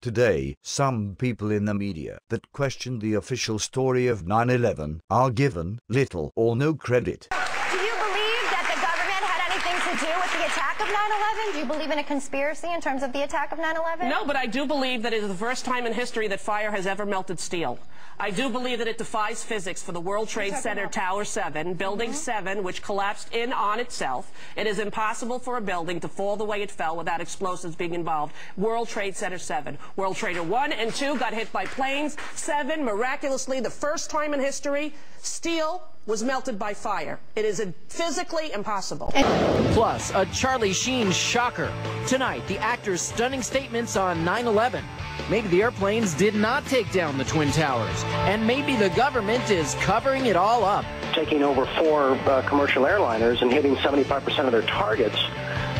Today, some people in the media that question the official story of 9/11 are given little or no credit. Do you believe that the government had anything to do with the attack of 9/11? Do you believe in a conspiracy in terms of the attack of 9/11? No, but I do believe that it is the first time in history that fire has ever melted steel. I do believe that it defies physics for the World Trade Center Tower 7, Building 7, which collapsed in on itself. It is impossible for a building to fall the way it fell without explosives being involved. World Trade Center 7. World Trader 1 and 2 got hit by planes. 7, miraculously, the first time in history, steel was melted by fire. It is physically impossible. Plus, a Charlie Sheen shocker. Tonight, the actor's stunning statements on 9/11. Maybe the airplanes did not take down the Twin Towers, and maybe the government is covering it all up. Taking over 4 commercial airliners and hitting 75% of their targets,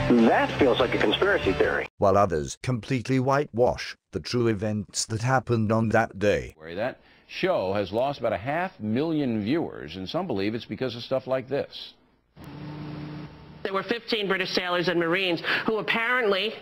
that feels like a conspiracy theory. While others completely whitewash the true events that happened on that day. That show has lost about 500,000 viewers, and some believe it's because of stuff like this. There were 15 British sailors and Marines who apparently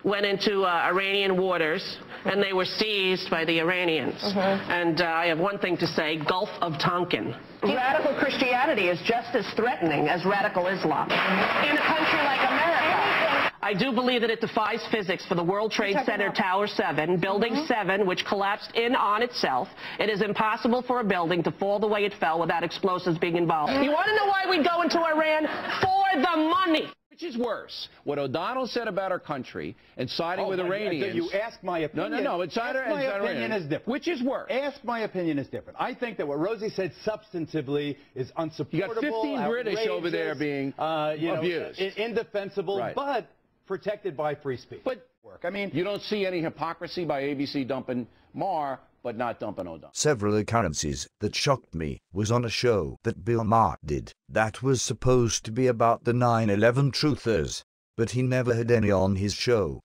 went into Iranian waters, and they were seized by the Iranians. And I have one thing to say, Gulf of Tonkin. Radical Christianity is just as threatening as radical Islam in a country like America. I do believe that it defies physics for the World Trade Center Tower 7, Building 7, which collapsed in on itself. It is impossible for a building to fall the way it fell without explosives being involved. You want to know why we go into Iran? For the money. Which is worse, what O'Donnell said about our country and siding with Iranians. You ask my opinion. No, it's either my opinion is different. Which is worse? Ask my opinion is different. I think that what Rosie said substantively is unsupportable. You got 15 British over there being abused. Indefensible, but protected by free speech. But I mean, you don't see any hypocrisy by ABC dumping Maher, but not dumping O'Donnell. Several occurrences that shocked me was on a show that Bill Maher did that was supposed to be about the 9/11 truthers, but he never had any on his show.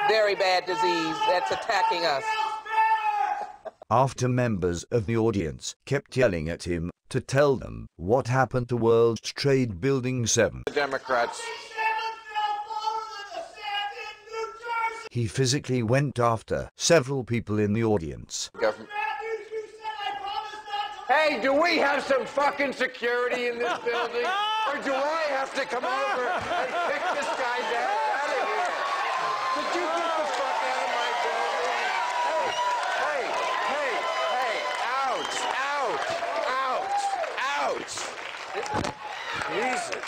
Very bad disease that's attacking us. After members of the audience kept yelling at him to tell them what happened to World Trade Building 7. The Democrats. He physically went after several people in the audience. Hey, do we have some fucking security in this building? Or do I have to come over and kick this guy's ass out of here? Could you get the fuck out of my building? Hey, ouch. Jesus.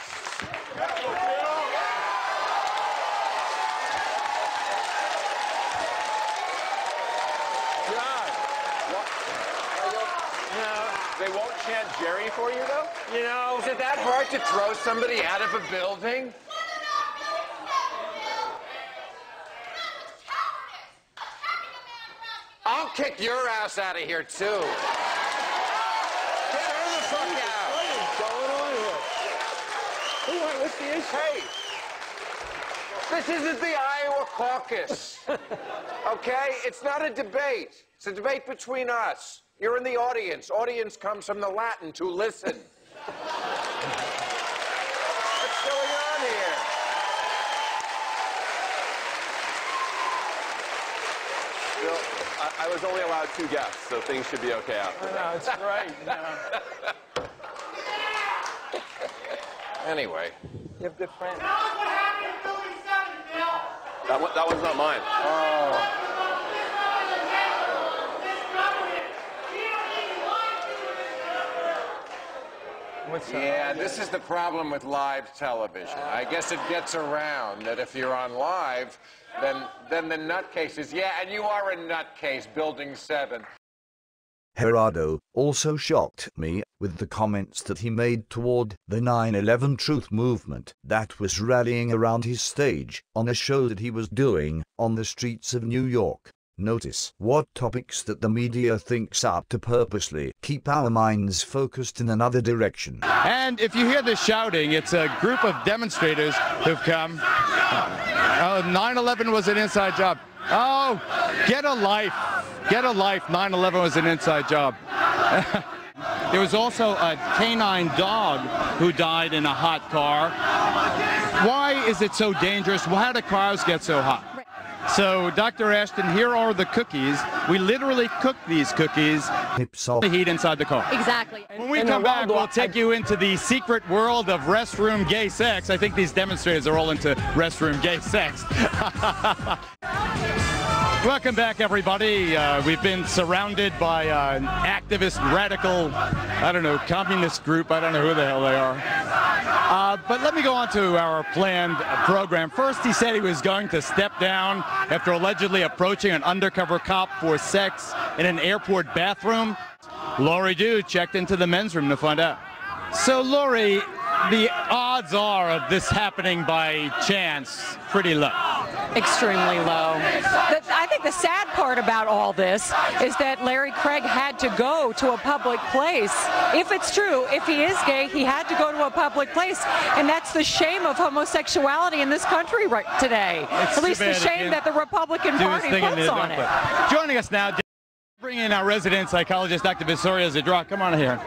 They won't chant Jerry for you, though? You know, is it that hard to throw somebody out of a building? I'll kick your ass out of here, too. Get her the fuck out. What is going on here? What's the issue? Hey, this isn't the Iowa caucus, okay? It's not a debate. It's a debate between us. You're in the audience. Audience comes from the Latin, to listen. What's going on here? Bill, I was only allowed 2 guests, so things should be okay after that. No, it's great. Anyway. You have good friends. That one's not mine. Oh. Yeah, this is the problem with live television. I guess it gets around that if you're on live, then the nutcase is, yeah, and you are a nutcase, Building 7. Gerardo also shocked me with the comments that he made toward the 9/11 Truth movement that was rallying around his stage on a show that he was doing on the streets of New York. Notice what topics that the media thinks up to purposely keep our minds focused in another direction. And if you hear the shouting, it's a group of demonstrators who've come. 9/11 was an inside job. Oh, get a life. Get a life. 9/11 was an inside job. There was also a canine dog who died in a hot car. Why is it so dangerous? How do cars get so hot? So, Dr. Ashton, here are the cookies. We literally cooked these cookies. The heat inside the car. Exactly. When we come back, we'll take you into the secret world of restroom gay sex. I think these demonstrators are all into restroom gay sex. Welcome back, everybody. We've been surrounded by an activist, radical, I don't know, communist group. I don't know who the hell they are. But let me go on to our planned program. First, he said he was going to step down after allegedly approaching an undercover cop for sex in an airport bathroom. Lori Dew checked into the men's room to find out. So, Lori, the odds are of this happening by chance pretty low. Extremely low. I think the sad part about all this is that Larry Craig had to go to a public place. If it's true, if he is gay, he had to go to a public place. And that's the shame of homosexuality in this country right today. At least the shame that the Republican Party puts on it. Joining us now, bring in our resident psychologist, Dr. Visoria Zadra. Come on here.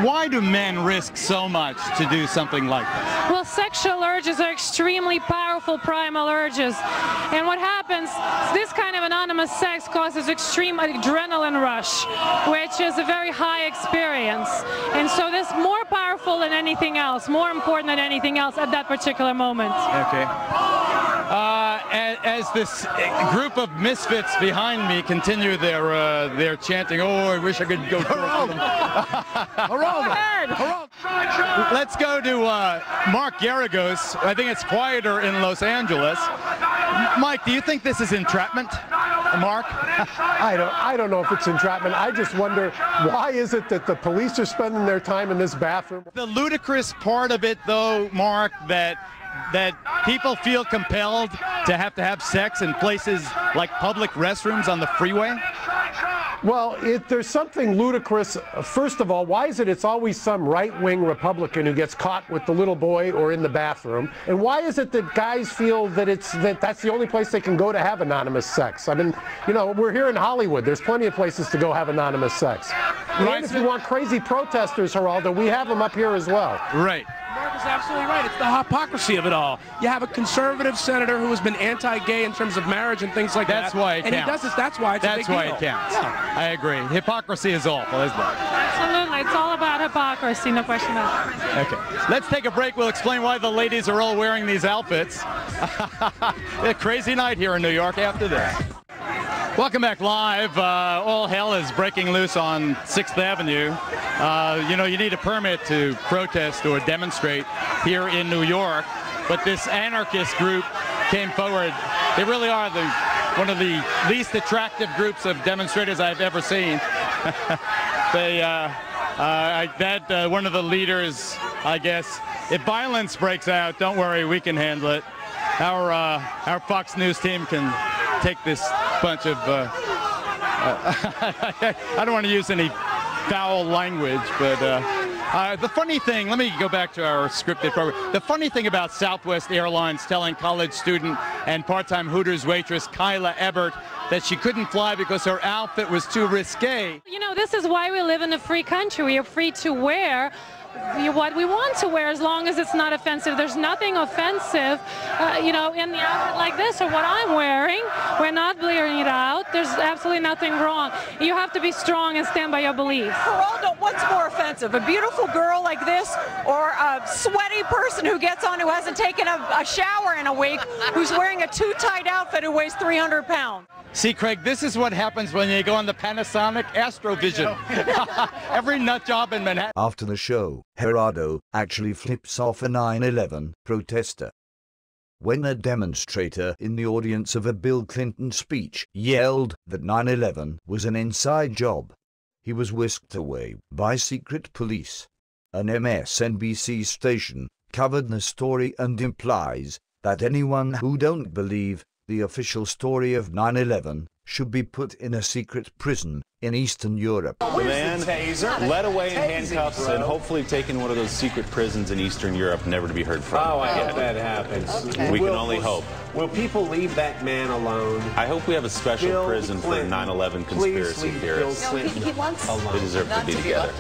Why do men risk so much to do something like this? Well, sexual urges are extremely powerful primal urges. And what happens, this kind of anonymous sex causes extreme adrenaline rush, which is a very high experience. And so this is more powerful than anything else, more important than anything else at that particular moment. Okay. As this group of misfits behind me continue their chanting, oh, I wish I could go through them. Let's go to Mark Garagos. I think it's quieter in Los Angeles. Mike, do you think this is entrapment? Mark? I don't know if it's entrapment. I just wonder, why is it that the police are spending their time in this bathroom? The ludicrous part of it, though, Mark, that people feel compelled to have sex in places like public restrooms on the freeway? Well, there's something ludicrous. First of all, why is it it's always some right-wing Republican who gets caught with the little boy or in the bathroom? And why is it that guys feel that that's the only place they can go to have anonymous sex? I mean, you know, we're here in Hollywood. There's plenty of places to go have anonymous sex. And if you want crazy protesters, Geraldo, we have them up here as well. Right. Mark is absolutely right. It's the hypocrisy of it all. You have a conservative senator who has been anti-gay in terms of marriage and things like that. That's why it counts. And he does this. That's why it's a big deal. That's why it counts. Yeah. I agree. Hypocrisy is awful, isn't it? Absolutely. It's all about hypocrisy, no question about it. Okay. Let's take a break. We'll explain why the ladies are all wearing these outfits. A crazy night here in New York after this. Welcome back live. All hell is breaking loose on 6th Avenue. You know, you need a permit to protest or demonstrate here in New York. But this anarchist group came forward. They really are one of the least attractive groups of demonstrators I've ever seen. One of the leaders, I guess, if violence breaks out, don't worry, we can handle it. Our Fox News team can take this bunch of, I don't want to use any foul language, but the funny thing, let me go back to our scripted program. The funny thing about Southwest Airlines telling college student and part-time Hooters waitress Kyla Ebert that she couldn't fly because her outfit was too risque. You know, this is why we live in a free country. We are free to wear what we want to wear as long as it's not offensive. There's nothing offensive, you know, in the outfit like this or what I'm wearing. We're not blearing it out. There's absolutely nothing wrong. You have to be strong and stand by your beliefs. Geraldo, what's more offensive, a beautiful girl like this or a sweaty person who gets on who hasn't taken a shower in a week, who's wearing a too tight outfit who weighs 300 pounds? See, Craig, this is what happens when you go on the Panasonic Astrovision. Every nut job in Manhattan. After the show, Geraldo actually flips off a 9/11 protester. When a demonstrator in the audience of a Bill Clinton speech yelled that 9/11 was an inside job, he was whisked away by secret police. An MSNBC station covered the story and implies that anyone who don't believe the official story of 9/11 should be put in a secret prison in Eastern Europe. The man led away in handcuffs and hopefully taken one of those secret prisons in Eastern Europe, never to be heard from. Oh, I hope that happens. Okay. We can only hope. Will people leave that man alone? I hope we have a special prison for 9/11 conspiracy theorists. Bill Clinton They deserve to be together.